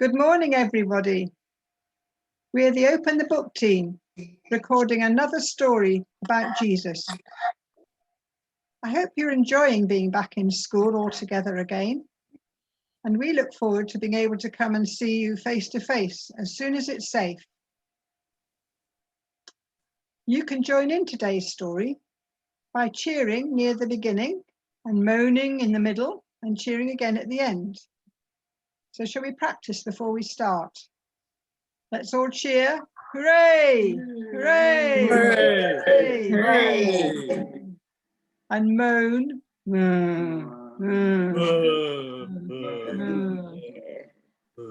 Good morning, everybody. We're the Open the Book team, recording another story about Jesus. I hope you're enjoying being back in school all together again, and we look forward to being able to come and see you face to face as soon as it's safe. You can join in today's story by cheering near the beginning and moaning in the middle and cheering again at the end. So shall we practice before we start? Let's all cheer. Hooray! Hooray! Hooray! Hooray! And moan.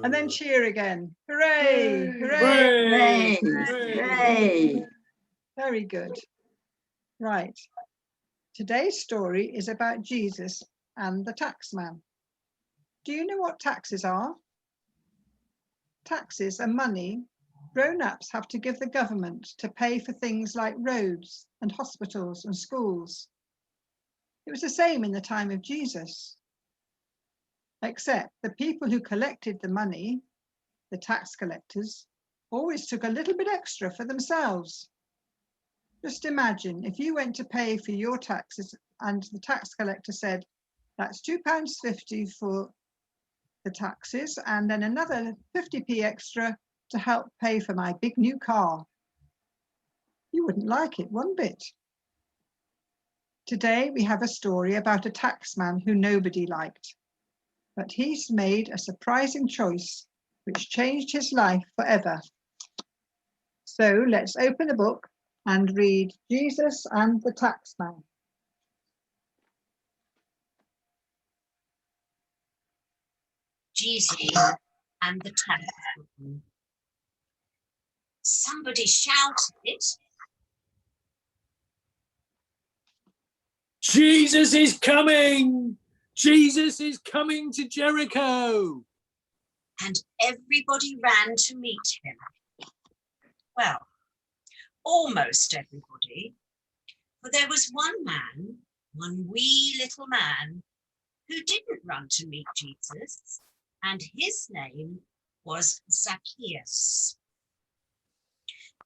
And then cheer again. Hooray! Hooray! Hooray! Very good. Right. Today's story is about Jesus and the taxman. Do you know what taxes are? Taxes are money grown-ups have to give the government to pay for things like roads and hospitals and schools. It was the same in the time of Jesus, except the people who collected the money, the tax collectors, always took a little bit extra for themselves. Just imagine if you went to pay for your taxes and the tax collector said, that's £2.50 for the taxes and then another 50p extra to help pay for my big new car. You wouldn't like it one bit. Today we have a story about a taxman who nobody liked, but he's made a surprising choice which changed his life forever. So let's open a book and read Jesus and the Taxman. Jesus and the Taxman. Somebody shouted, Jesus is coming! Jesus is coming to Jericho! and everybody ran to meet him. Well, almost everybody, for there was one man, one wee little man, who didn't run to meet Jesus, and his name was Zacchaeus.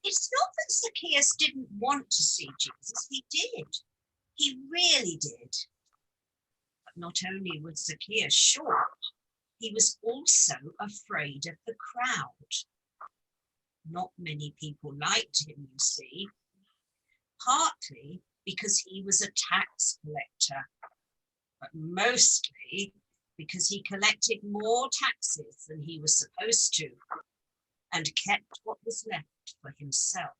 It's not that Zacchaeus didn't want to see Jesus, he did. He really did. But not only was Zacchaeus short, he was also afraid of the crowd. Not many people liked him, you see, partly because he was a tax collector, but mostly because he collected more taxes than he was supposed to and kept what was left for himself.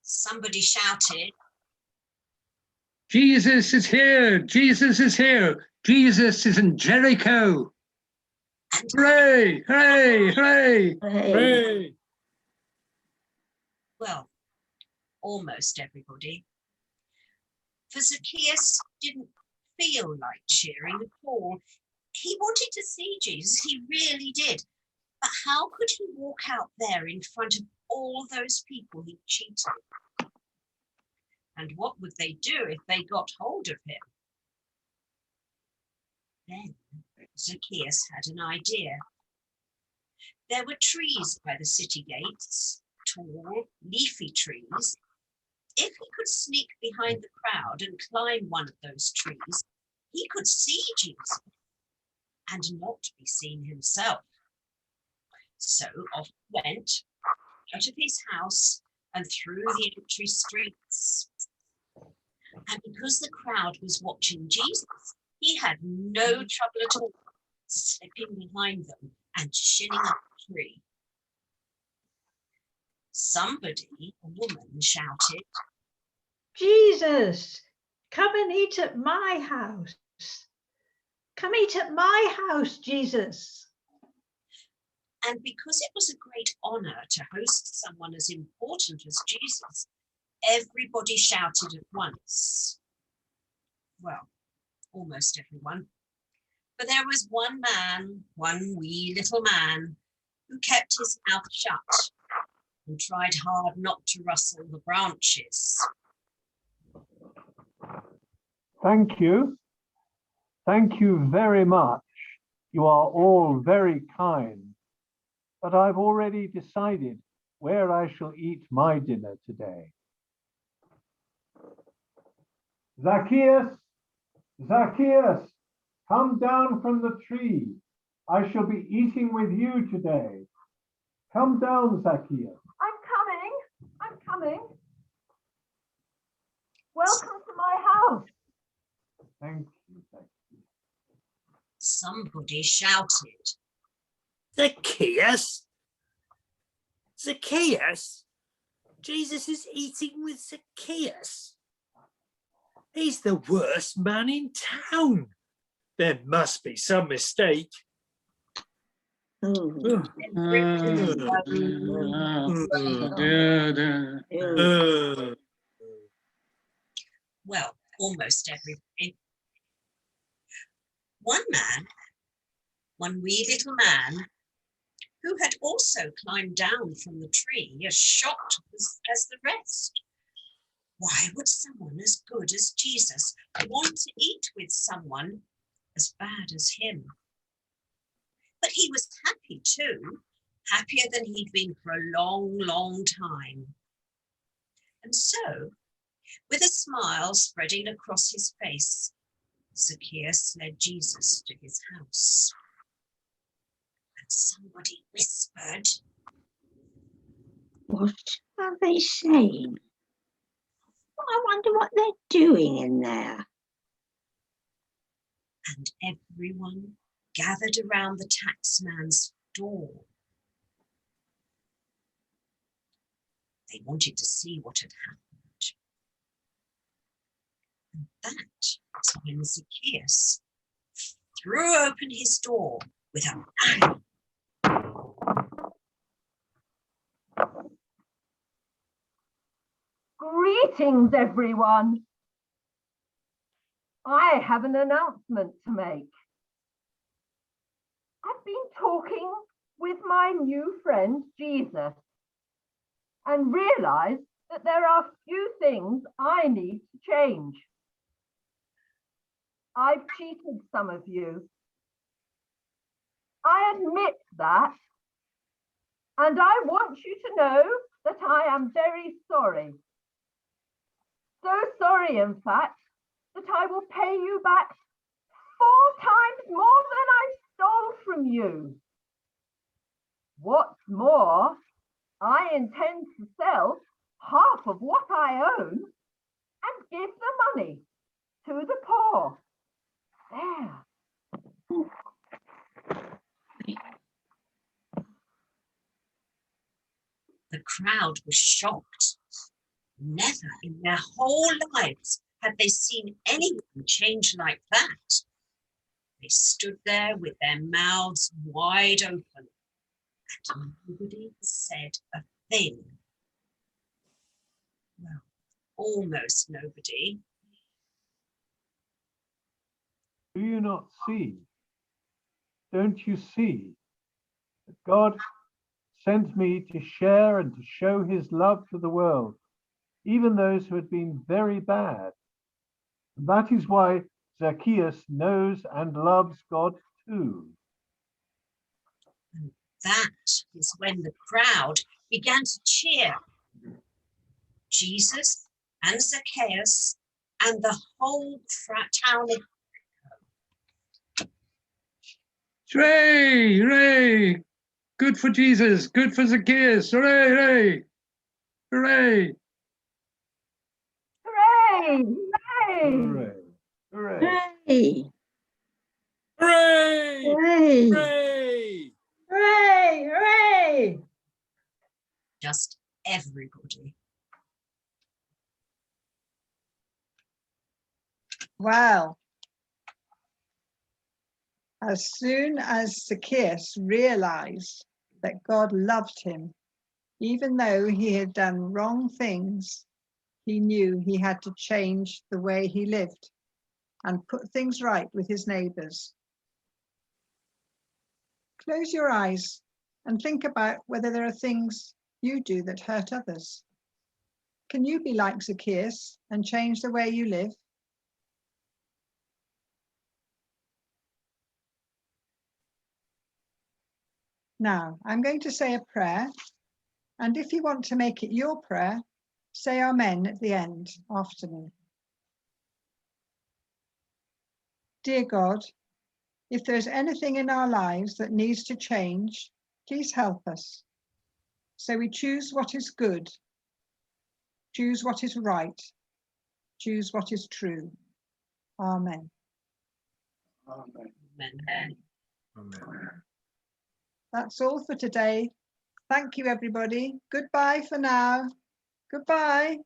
Somebody shouted, Jesus is here! Jesus is here! Jesus is in Jericho! and Hooray! Hooray! Hooray! Hooray! well, almost everybody. For Zacchaeus didn't feel like cheering at all. He wanted to see Jesus, he really did. But how could he walk out there in front of all those people he cheated? And what would they do if they got hold of him? Then Zacchaeus had an idea. There were trees by the city gates, tall, leafy trees. If he could sneak behind the crowd and climb one of those trees, he could see Jesus and not be seen himself. So off he went, out of his house and through the entry streets. And because the crowd was watching Jesus, he had no trouble at all slipping behind them and shinning up the tree. Somebody, a woman, shouted, Jesus, come and eat at my house. Come eat at my house, Jesus. and because it was a great honor to host someone as important as Jesus, everybody shouted at once. Well, almost everyone. But there was one man, one wee little man, who kept his mouth shut and tried hard not to rustle the branches. Thank you. Thank you very much. You are all very kind, but I've already decided where I shall eat my dinner today. Zacchaeus, Zacchaeus, come down from the tree. I shall be eating with you today. Come down, Zacchaeus. I'm coming. Welcome to my house. Thank you, Zacchaeus. Somebody shouted. Zacchaeus? Zacchaeus? Jesus is eating with Zacchaeus. He's the worst man in town. There must be some mistake. Well, almost everybody. One man, one wee little man, who had also climbed down from the tree, as shocked as the rest. Why would someone as good as Jesus want to eat with someone as bad as him? But he was happy too, happier than he'd been for a long, long time. And so, with a smile spreading across his face, Zacchaeus led Jesus to his house. And somebody whispered, "What are they saying? I wonder what they're doing in there." and everyone gathered around the taxman's door. They wanted to see what had happened. And that was when Zacchaeus threw open his door with a bang. Greetings, everyone. I have an announcement to make. I've been talking with my new friend, Jesus, and realized that there are a few things I need to change. I've cheated some of you. I admit that, and I want you to know that I am very sorry. So sorry, in fact, that I will pay you back 4 times more than I stole from you. What's more, I intend to sell half of what I own and give the money to the poor. There. The crowd was shocked. Never in their whole lives had they seen anyone change like that. They stood there with their mouths wide open, and nobody said a thing. Well, almost nobody. Do you not see? Don't you see that God sent me to share and to show his love to the world, even those who had been very bad? And that is why Zacchaeus knows and loves God too. And that is when the crowd began to cheer. Jesus and Zacchaeus and the whole town of Hooray! Hooray! Good for Jesus, good for Zacchaeus. Hooray! Hooray! Hooray! Hooray! Hooray! Hooray! Hooray! Hooray! Hooray! Hooray! Hooray! Hooray! Hooray! just everybody. Well, as soon as Zacchaeus realized that God loved him, even though he had done wrong things, he knew he had to change the way he lived and put things right with his neighbors. Close your eyes and think about whether there are things you do that hurt others. Can you be like Zacchaeus and change the way you live? Now, I'm going to say a prayer, and if you want to make it your prayer, say Amen at the end after me. Dear God, if there's anything in our lives that needs to change, please help us. So we choose what is good, choose what is right, choose what is true. Amen. Amen. Amen. That's all for today. Thank you, everybody. Goodbye for now. Goodbye.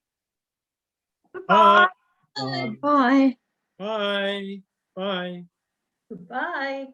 Bye. Goodbye. Bye. Bye. Bye. Goodbye.